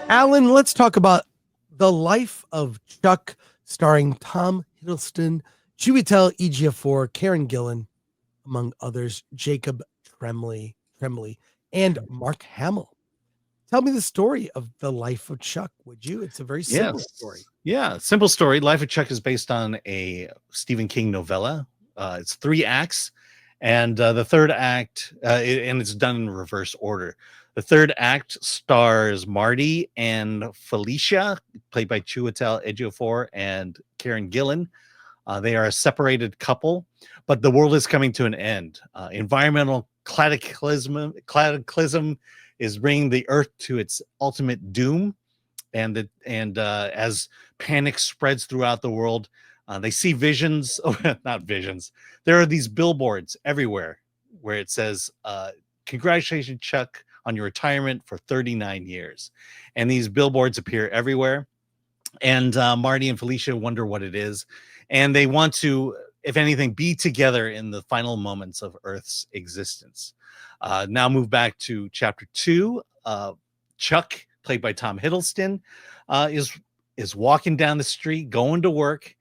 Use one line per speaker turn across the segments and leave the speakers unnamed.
Alan, let's talk about The Life of Chuck, starring Tom Hiddleston, Chiwetel Ejiofor, Karen Gillan, among others, Jacob Tremblay, and Mark Hamill. Tell me the story of The Life of Chuck, would you? It's a very simple story.
Yeah, simple story. Life of Chuck is based on a Stephen King novella. It's 3 acts, and the third act, and it's done in reverse order. The third act stars Marty and Felicia, played by Chiwetel Ejiofor and Karen Gillan. They are a separated couple, but the world is coming to an end. Environmental cataclysm is bringing the Earth to its ultimate doom, and as panic spreads throughout the world, they see visions. Not visions. There are these billboards everywhere where it says, "Congratulations, Chuck, on your retirement for 39 years." And these billboards appear everywhere. And Marty and Felicia wonder what it is. And they want to, if anything, be together in the final moments of Earth's existence. Now move back to chapter 2. Chuck, played by Tom Hiddleston, is walking down the street, going to work,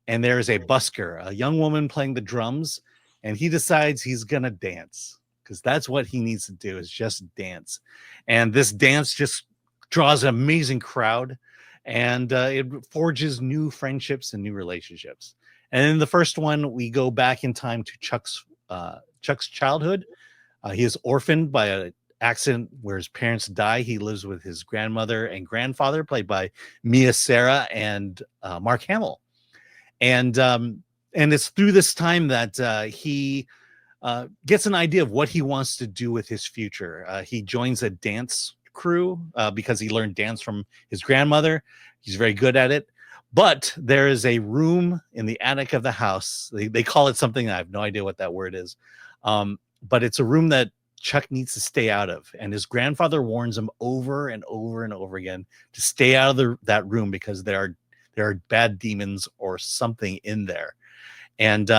and there is a busker, a young woman playing the drums, and he decides he's gonna dance because that's what he needs to do, is just dance. And this dance just draws an amazing crowd, and it forges new friendships and new relationships. And in the first one, we go back in time to Chuck's childhood. He is orphaned by an accident where his parents die. He lives with his grandmother and grandfather, played by Mia Sara and Mark Hamill. And it's through this time that he gets an idea of what he wants to do with his future. He joins a dance crew because he learned dance from his grandmother. He's very good at it. But there is a room in the attic of the house. They call it something. I have no idea what that word is. But it's a room that Chuck needs to stay out of. And his grandfather warns him over and over and over again to stay out of that room because there are bad demons or something in there. And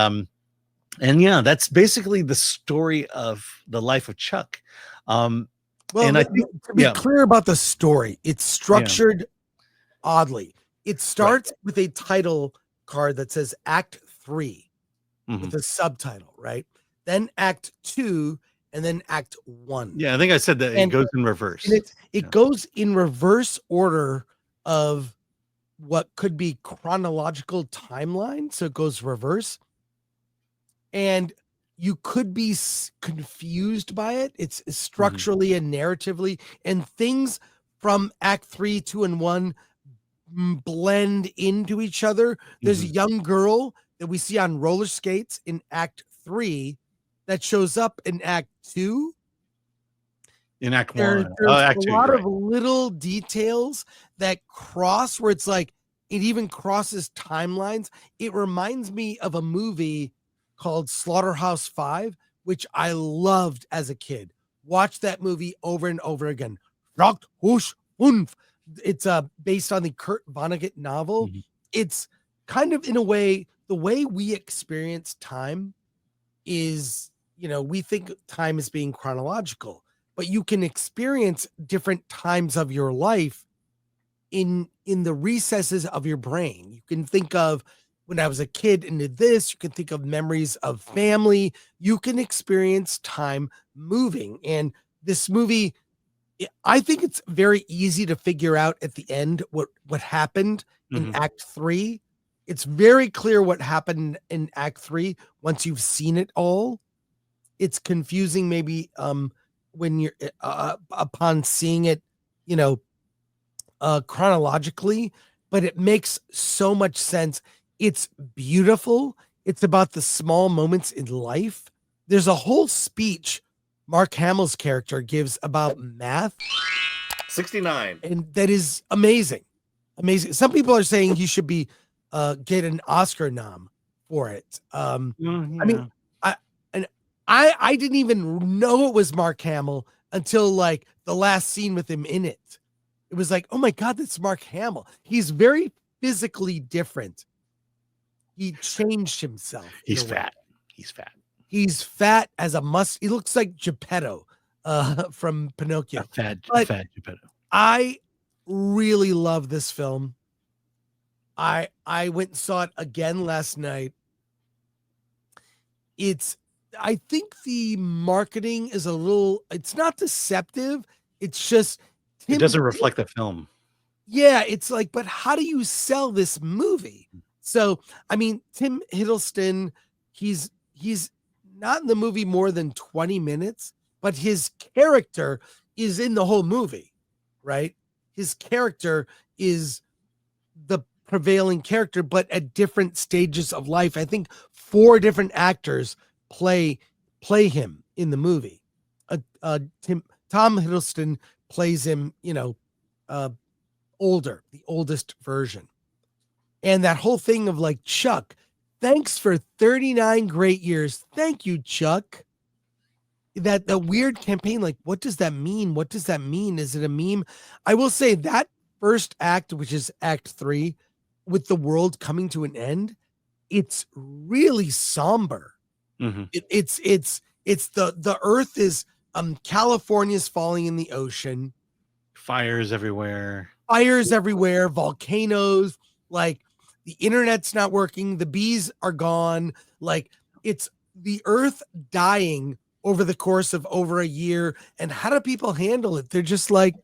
yeah, that's basically the story of The Life of Chuck.
Well, and to be clear about the story, it's structured oddly. It starts with a title card that says Act 3 with a subtitle, right? Then Act 2, and then Act 1.
Yeah, I think I said that it goes in reverse.
And it goes in reverse order of what could be chronological timeline. So it goes reverse. And you could be confused by it. It's structurally and narratively, and things from Act 3, 2, and 1 blend into each other. There's a young girl that we see on roller skates in Act 3 that shows up in Act 2.
In Act 1.
There's
Act 2,
a lot of little details that cross where it's like it even crosses timelines. It reminds me of a movie called Slaughterhouse-Five, which I loved as a kid. Watched that movie over and over again. It's based on the Kurt Vonnegut novel. It's kind of, in a way, the way we experience time is, we think time as being chronological, but you can experience different times of your life in the recesses of your brain. You can think of when I was a kid and did this. You can think of memories of family. You can experience time moving. And this movie, I think it's very easy to figure out at the end what happened in Act 3. It's very clear what happened in Act 3 once you've seen it all. It's confusing maybe when you're upon seeing it, chronologically, but it makes so much sense. It's beautiful. It's about the small moments in life. There's a whole speech Mark Hamill's character gives about math.
69.
And that is amazing. Amazing. Some people are saying he should be get an Oscar nom for it. I mean, I didn't even know it was Mark Hamill until like the last scene with him in it. It was like, oh my God, that's Mark Hamill. He's very physically different. He changed himself.
He's fat.
He's fat as a must. He looks like Geppetto from Pinocchio.
Fat Geppetto.
really love this film. I went and saw it again last night. I think the marketing is a little, it's not deceptive. It's just
It
Tim.
doesn't reflect the film.
Yeah, it's like, but how do you sell this movie? So, I mean, Tim Hiddleston, he's not in the movie more than 20 minutes, but his character is in the whole movie, right? His character is the prevailing character, but at different stages of life. I think 4 different actors play him in the movie. Tom Hiddleston plays him, uh, the oldest version. And that whole thing of like, Chuck, thanks for 39 great years. Thank you, Chuck. That the weird campaign, like, what does that mean? What does that mean? Is it a meme? I will say that first act, which is act 3, with the world coming to an end, it's really somber. It's the earth is California's falling in the ocean.
Fires everywhere.
Volcanoes, like the internet's not working, the bees are gone, like it's the earth dying over the course of over a year. And how do people handle it? They're just like,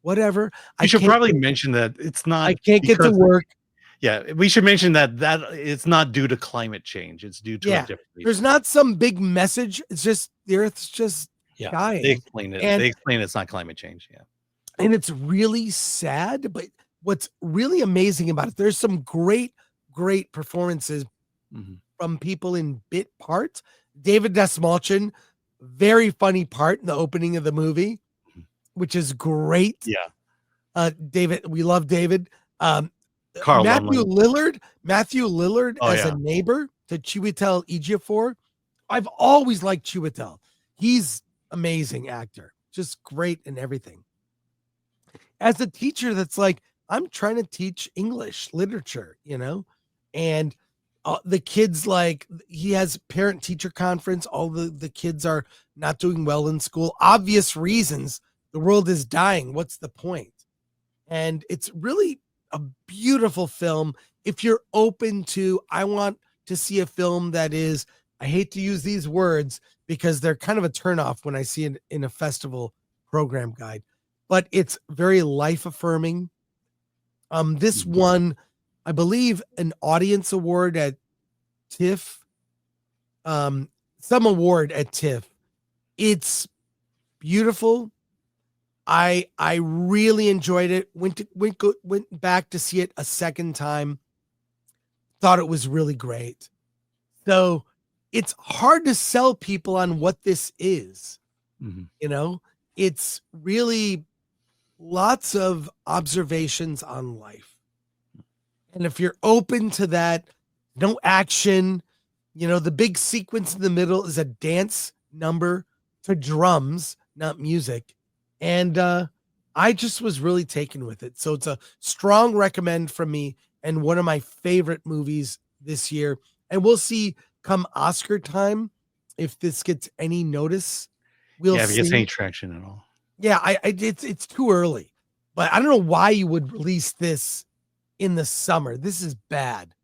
whatever.
You should probably mention that it's not.
I can't get to work.
Yeah, we should mention that it's not due to climate change. It's due to a different reason.
There's not some big message. It's just the earth's just dying.
They explain it. They explain it's not climate change. Yeah.
And it's really sad, but what's really amazing about it, there's some great performances from people in bit parts. David Dastmalchian, very funny part in the opening of the movie, which is great.
Yeah.
David, we love David.
Carl
Matthew Lillard as
a
neighbor to Chiwetel Ejiofor. I've always liked Chiwetel. He's amazing actor, just great in everything. As a teacher, that's like, I'm trying to teach English literature, and the kids, like, he has parent teacher conference. All the kids are not doing well in school. Obvious reasons. The world is dying. What's the point? And it's really a beautiful film. If you're open to, I want to see a film that is, I hate to use these words because they're kind of a turnoff when I see it in a festival program guide, but it's very life affirming. This won, I believe, an audience award at TIFF, some award at TIFF. It's beautiful. I really enjoyed it. Went back to see it a second time. Thought it was really great. So it's hard to sell people on what this is. It's really lots of observations on life. And if you're open to that, no action, the big sequence in the middle is a dance number to drums, not music. And I just was really taken with it. So it's a strong recommend from me and one of my favorite movies this year. And we'll see come Oscar time if this gets any notice.
If it gets any traction at all.
Yeah, it's too early. But I don't know why you would release this in the summer. This is bad.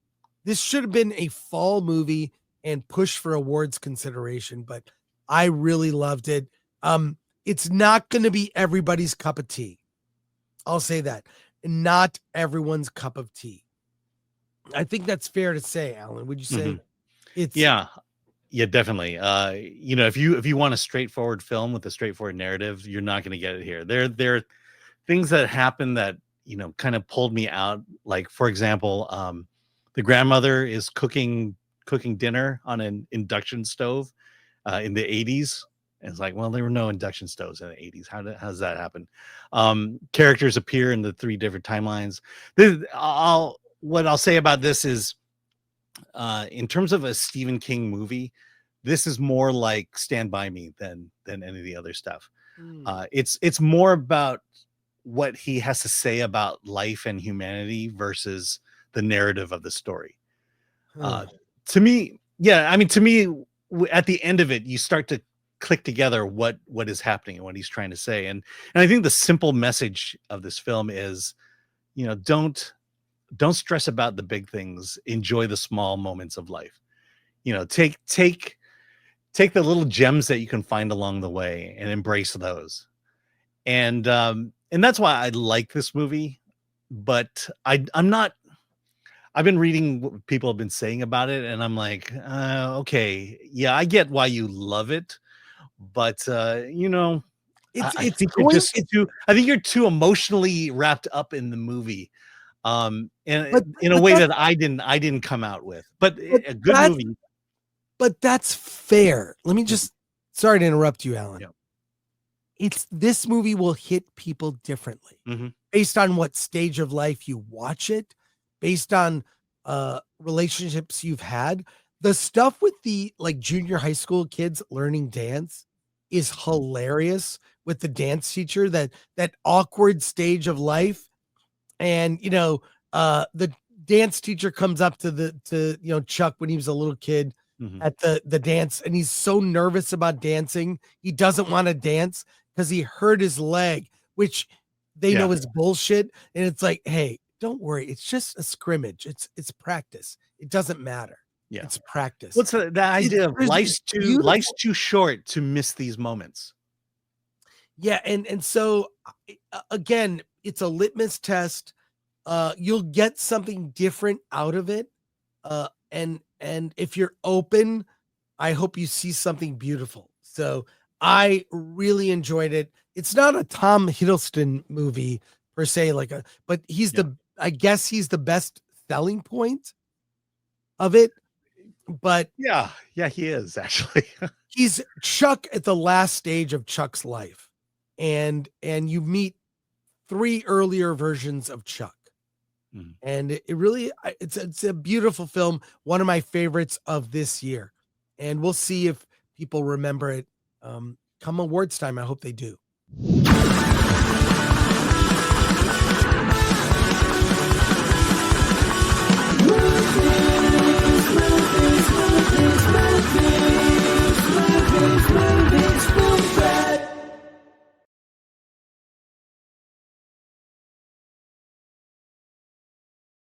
This should have been a fall movie and push for awards consideration, but I really loved it. It's not going to be everybody's cup of tea. I'll say that. Not everyone's cup of tea. I think that's fair to say, Alan. Would you say? It's
Yeah, definitely. If you want a straightforward film with a straightforward narrative, you're not going to get it here. There are things that happen that kind of pulled me out. Like, for example, the grandmother is cooking dinner on an induction stove in the 80s. And it's like, well, there were no induction stoves in the 80s. How does that happen? Characters appear in the 3 different timelines. What I'll say about this is, in terms of a Stephen King movie, this is more like Stand By Me than any of the other stuff. It's more about what he has to say about life and humanity versus the narrative of the story. To me, at the end of it, you start to click together what is happening and what he's trying to say. And I think the simple message of this film is, don't stress about the big things. Enjoy the small moments of life. Take the little gems that you can find along the way and embrace those. And that's why I like this movie. But I'm not. I've been reading what people have been saying about it, and I'm like, okay, yeah, I get why you love it, but I think you're too emotionally wrapped up in the movie, and in a way that I didn't come out with. But a good movie.
But that's fair. Let me just, sorry to interrupt you, Alan. Yeah. This movie will hit people differently based on what stage of life you watch it, based on relationships you've had. The stuff with the junior high school kids learning dance is hilarious, with the dance teacher, that awkward stage of life. And the dance teacher comes up to Chuck when he was a little kid at the dance, and he's so nervous about dancing. He doesn't want to dance because he hurt his leg, which they know is bullshit. And it's like, hey, don't worry, it's just a scrimmage. It's practice. It doesn't matter. Yeah, it's practice.
What's the idea of life's too short to miss these moments?
Yeah, and so again, it's a litmus test. You'll get something different out of it. And if you're open, I hope you see something beautiful. So I really enjoyed it. It's not a Tom Hiddleston movie per se, but he's I guess he's the best selling point of it. But
yeah, he is actually.
He's Chuck at the last stage of Chuck's life, and you meet 3 earlier versions of Chuck. And it's a beautiful film, one of my favorites of this year. And we'll see if people remember it come awards time. I hope they do.